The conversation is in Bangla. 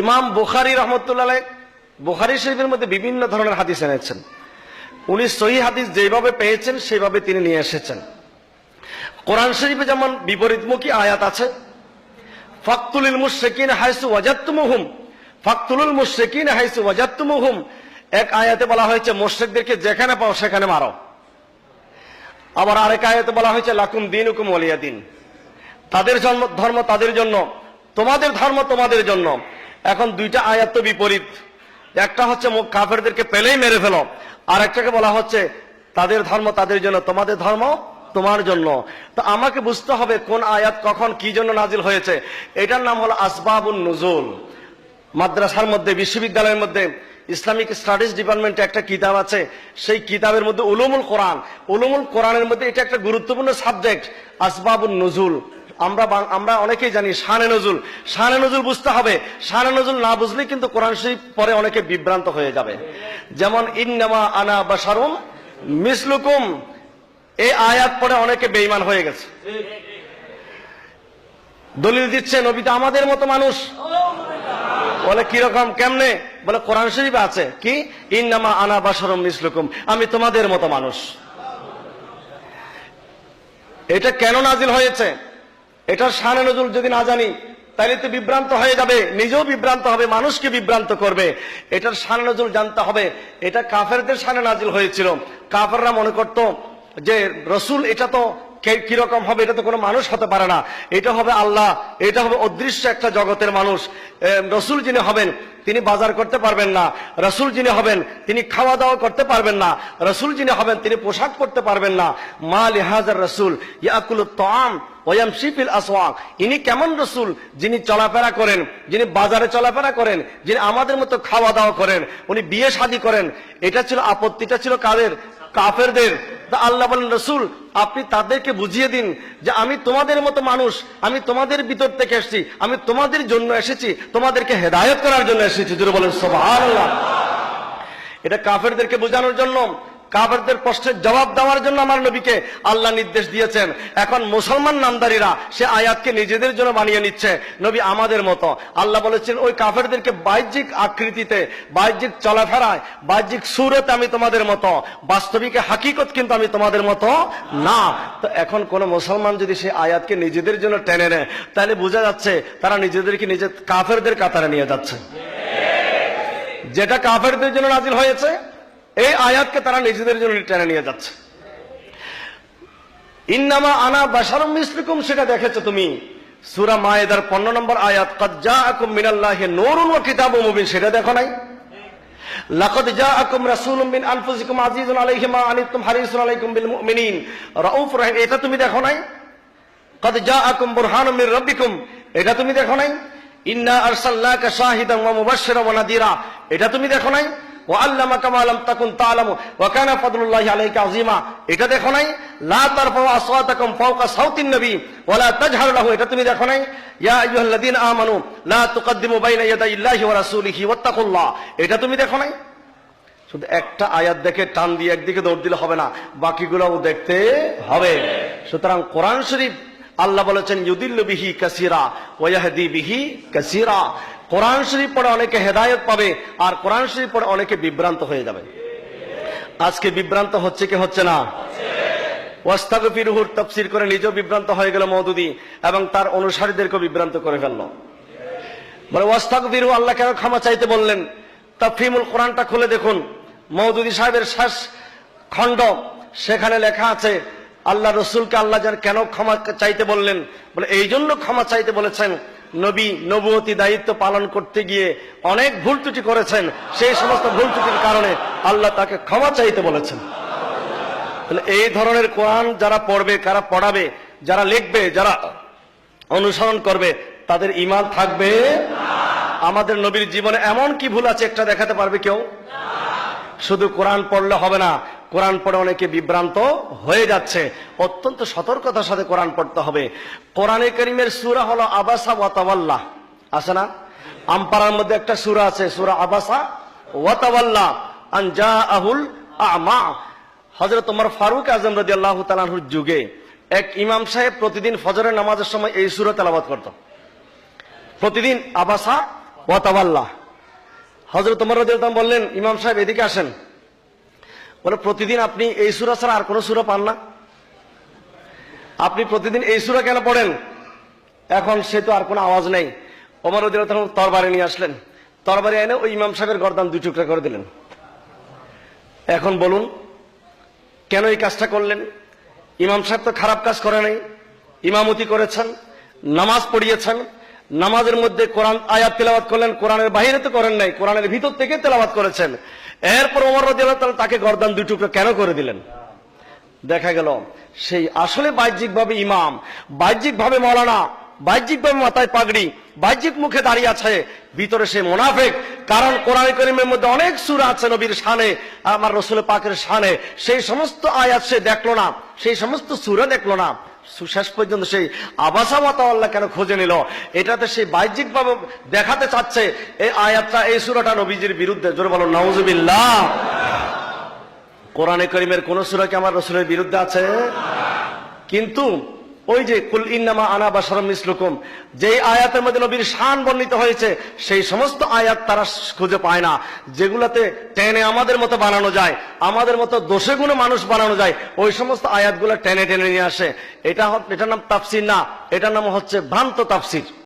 ইমাম বুখারী রাহমাতুল্লাহ আলাইহি বুখারী শরীফের মধ্যে বিভিন্ন ধরনের হাদিস এনেছেন। উনি সহিহ হাদিস যেভাবে পেয়েছেন সেভাবে তিনি নিয়ে এসেছেন। কোরআন শরীফে যেমন বিপরীতমুখী আয়াত আছে, ফাকতুলুল মুশরিকিনা হাইসু ওয়াজাদতুমুহুম, ফাকতুলুল মুশরিকিনা হাইসু ওয়াজাদতুমুহুম। এক আয়াতে বলা হয়েছে মুশরিকদেরকে যেখানে পাও সেখানে মারো। আবার আরেক আয়াতে বলা হয়েছে লাকুম দীনুকুম ওয়ালিয়া দিন, তাদের ধর্ম তাদের জন্য, তোমাদের ধর্ম তোমাদের জন্য। এখন দুইটা আয়াত তো বিপরীত। একটা হচ্ছে কাফেরদেরকে পেলেই মেরে ফেলো, আর একটাকে বলা হচ্ছে তাদের ধর্ম তাদের জন্য, তোমাদের ধর্ম তোমার জন্য। তো আমাকে বুঝতে হবে কোন আয়াত কখন কি জন্য নাজিল হয়েছে। এটার নাম হলো আসবাবুন নুজুল। মাদ্রাসার মধ্যে, বিশ্ববিদ্যালয়ের মধ্যে ইসলামিক স্টাডিজ ডিপার্টমেন্টে একটা কিতাব আছে, সেই কিতাবের মধ্যে উলুমুল কোরআন, উলুমুল কোরআনের মধ্যে এটা একটা গুরুত্বপূর্ণ সাবজেক্ট, আসবাবুন নুজুল। আমরা অনেকেই জানি শানে নজুল, শানে নজুল বুঝতে হবে। শানে নজুল না বুঝলে কিন্তু কোরআন শরীফ পরে অনেকে বিভ্রান্ত হয়ে যাবে। যেমন ইন্নামা আনা বাশারুম মিসলুকুম, এই আয়াত পরে অনেকে বেঈমান হয়ে গেছে। দলিল দিচ্ছে নবী তো আমাদের মতো মানুষ। বলে কিরকম, কেমনে? বলে কোরআন শরীফে আছে কি, ইন্নামা আনা বাশারুম মিসলুকুম, আমি তোমাদের মতো মানুষ। এটা কেন নাজিল হয়েছে, এটার শানে নজুল যদি না জানি তাহলে তো বিভ্রান্ত হয়ে যাবে, নিজেও বিভ্রান্ত হবে, মানুষকে বিভ্রান্ত করবে। এটার শানে নজুল জানতে হবে। এটা কাফেরদের শানে নাজিল হয়েছিল। কাফেররা মনে করত যে রসুল এটা তো কিরকম হবে, এটা তো কোনো মানুষ হতে পারে না, এটা হবে আল্লাহ, এটা হবে অদৃশ্য একটা জগতের মানুষ। রসুল যিনি হবেন তিনি বাজার করতে পারবেন না, রসুল যিনি হবেন তিনি খাওয়া দাওয়া করতে পারবেন না, রসুল যিনি হবেন তিনি পোশাক পরতে পারবেন না। মা লিহাজার রসুল ইয়াকুলুত তাআম ওয়া ইয়ামশি ফিল আসওয়াক, ইনি কেমন রসুল যিনি চলাফেরা করেন, যিনি বাজারে চলাফেরা করেন, যিনি আমাদের মতো খাওয়া দাওয়া করেন, উনি বিয়ে শাদী করেন। এটা ছিল আপত্তিটা ছিল কাদের? কাফেরদের। আল্লাহ বলেন রসুল আপনি তাদেরকে বুঝিয়ে দিন যে আমি তোমাদের মতো মানুষ, আমি তোমাদের ভিতর থেকে এসেছি, আমি তোমাদের জন্য এসেছি, তোমাদেরকে হেদায়েত করার জন্য এসেছি। জোরে বলেন সুবহানাল্লাহ। এটা কাফেরদেরকে বোঝানোর জন্য, কাফেরদের প্রশ্নের জবাব দেওয়ার জন্য আমার নবীকে আল্লাহ নির্দেশ দিয়েছেন। এখন মুসলমান নামদারিরা সে আয়াতকে নিজেদের জন্য বানিয়ে নিচ্ছে, নবী আমাদের মতো। আল্লাহ বলেছেন ওই কাফেরদেরকে বাহ্যিক আকৃতিতে, বাহ্যিক চলাফেরায়, বাহ্যিক সুরতে আমি তোমাদের মতো, বাস্তবিক হাকিকত কিন্তু আমি তোমাদের মতো না। তো এখন কোন মুসলমান যদি সে আয়াতকে নিজেদের জন্য টেনে নেয় তাহলে বোঝা যাচ্ছে তারা নিজেদেরকে নিজে কাফেরদের কাতারে নিয়ে যাচ্ছে। যেটা কাফেরদের জন্য নাজিল হয়েছে এই আয়াতকে তারা নিজেদের জন্য টেনে নিয়ে যাচ্ছে। ইন্নামা আনা বাশারুম মিসলুকুম সেটা দেখেছো তুমি সূরা মায়েদার 15 নম্বর আয়াত, ক্বাদ জাআকুম মিনাল্লাহি নূরুন ওয়া কিতাবুম মুবিন, সেটা দেখো নাই? লাকাদ জাআকুম রাসূলুম মিন আনফুসিকুম আজিজুন আলাইহি মা আনিতুম হারিসুন আলাইকুম বিল মুমিনিন রাউফুর রাহিম, এটা তুমি দেখো নাই? ক্বাদ জাআকুম বুরহানুম মির রাব্বিকুম, এটা তুমি দেখো নাই? ইন্না আরসালনাকা শাহিদান ওয়া মুবাশশিরান ওয়া নাদিরা, এটা তুমি দেখো নাই? ওয়াল্লামাকা মা লাম তাকুন তা'লামু ওয়া কানা ফাদলুল্লাহি আলাইকা আযীমা, এটা দেখো নাই? লা তারফাউ আসওয়াতাকুম ফাওকা সাওতিন নবী ওয়া লা তাজহারু লাহু, এটা তুমি দেখো নাই? ইয়া আইয়ুহাল্লাযীনা আমানু লা তুকদ্দিমু বাইনা ইয়াদাইল্লাহি ওয়া রাসূলিহি ওয়াত্তাকুল্লাহ, এটা তুমি দেখো নাই? শুধু একটা আয়াত দেখে টান দিয়ে একদিকে দৌড় দিলে হবে না, বাকিগুলোও দেখতে হবে। সুতরাং কোরআন শরীফ আল্লাহ বলেছেন ইউদিল্লু বিহি কাসীরা ওয়া ইয়াহদি বিহি কাসীরা, কোরআন শরীফ পড়ে অনেকে হেদায়েত পাবে আর কোরআন শরীফ পড়ে অনেকে বিভ্রান্ত হয়ে যাবে। আজকে বিভ্রান্ত হচ্ছে কি হচ্ছে না? ওয়াস্তাগফিরুহুর তাফসীর করে নিজেও বিভ্রান্ত হয়ে গেল মওদুদি এবং তার অনুসারীদেরকে বিভ্রান্ত করে ফেললো। বলে ওয়াস্তাগফিরু, আল্লাহ কেন ক্ষমা চাইতে বললেন? তাফহিমুল কোরআনটা খুলে দেখুন, মওদুদি সাহেবের শেষ খণ্ড, সেখানে লেখা আছে আল্লাহ রসুলকে আল্লাহ কেন ক্ষমা চাইতে বললেন। বলে এই জন্য ক্ষমা চাইতে বলেছেন, নবী নবুয়তি দায়িত্ব পালন করতে গিয়ে অনেক ভুল ত্রুটি করেছেন, সেই সমস্ত ভুল ত্রুটির কারণে আল্লাহ তাকে ক্ষমা চাইতে বলেছেন। তাহলে এই ধরনের কোরআন যারা পড়বে, কারা পড়াবে, যারা লিখবে, যারা অনুসরণ করবে, তাদের ঈমান থাকবে। আমাদের নবীর জীবনে এমন কি ভুল আছে একটা দেখাতে পারবে কেউ? শুধু কোরআন পড়লে হবে না, কোরআন পড়ে অনেকে বিভ্রান্ত হয়ে যাচ্ছে। অত্যন্ত সতর্কতার সাথে কোরআন পড়তে হবে। কোরআনে কারীমের সূরা হলো আবাসা ওয়া তাওয়াল্লা, আছে না? আমপারার মধ্যে একটা সূরা আছে, সূরা আবাসা ওয়া তাওয়াল্লা আন জাআহুল আ'মা। হযরত ওমর ফারুক আযম রাদিয়াল্লাহু তাআলা আনহুর যুগে এক ইমাম সাহেব প্রতিদিন ফজরের নামাজের সময় এই সূরা তেলাওয়াত করত। প্রতিদিন আবাসা ওয়া তাওয়াল্লা। হযরত ওমর রাদিয়াল্লাহু আনহু বললেন, ইমাম সাহেব এদিকে আসেন। বলে, প্রতিদিন আপনি এই সূরা ছাড়া আর কোন সূরা পান না? আপনি প্রতিদিন এই সূরা কেন পড়েন? এখন সে তো আর কোনো আওয়াজ নেই। ওমর রাদিয়াল্লাহু আনহু তরবারি নিয়ে আসলেন, তরবারি এনে ওই ইমাম সাহেবের গর্দান দুই টুকরা করে দিলেন। এখন বলুন, কেন এই কাজটা করলেন? ইমাম সাহেব তো খারাপ কাজ করে নাই, ইমামতি করেছেন, নামাজ পড়িয়েছেন, নামাজের মধ্যে কোরআন আয়াত তেলাওয়াত করলেন, কোরআনের বাইরে তো করেন নাই, কোরআনের ভিতর থেকে তেলাওয়াত করেছেন। এরপর ওমর রাদিয়াল্লাহু তাআলা তাকে গর্দান দুই টুকরা কেন করে দিলেন? দেখা গেল সেই আসলে বাহ্যিকভাবে ইমাম, বাহ্যিকভাবে মৌলানা, বাহ্যিকভাবে মাথায় পাগড়ি, বাহ্যিক মুখে দাঁড়িয়ে আছে, ভিতরে সে মুনাফিক। কারণ কোরআন কারীমের মধ্যে অনেক সূরা আছে নবীর শানে, আমার রাসূল পাকের শানে, সেই সমস্ত আয়াত সে দেখলো না, সেই সমস্ত সূরা দেখলো না। শেষ পর্যন্ত সেই আবাসা ওয়া তাওয়াল্লা কেন খুঁজে নিল? এটাতে সে বাহ্যিকভাবে দেখাতে চাচ্ছে এই আয়াতটা, এই সূরাটা নবীজির বিরুদ্ধে। জোরে বলো নাউযুবিল্লাহ। কোরআনে কারীমের কোন সূরা কি আমার রাসূলের বিরুদ্ধে আছে? কিন্তু ওই যে কুল ইন্নামা আনা বাশারুম মিসলুকুম, যেই আয়াতের মধ্যে নবীর শান বর্ণিত হয়েছে, সেই সমস্ত আয়াত তারা খুঁজে পায় না, যেগুলাতে টেনে আমাদের মতো বানানো যায়, আমাদের মতো দোষে গুণে মানুষ বানানো যায়, ওই সমস্ত আয়াতগুলো টেনে টেনে নিয়ে আসে। এটার নাম তাফসীর না, এটার নাম হচ্ছে ভ্রান্ত তাফসীর।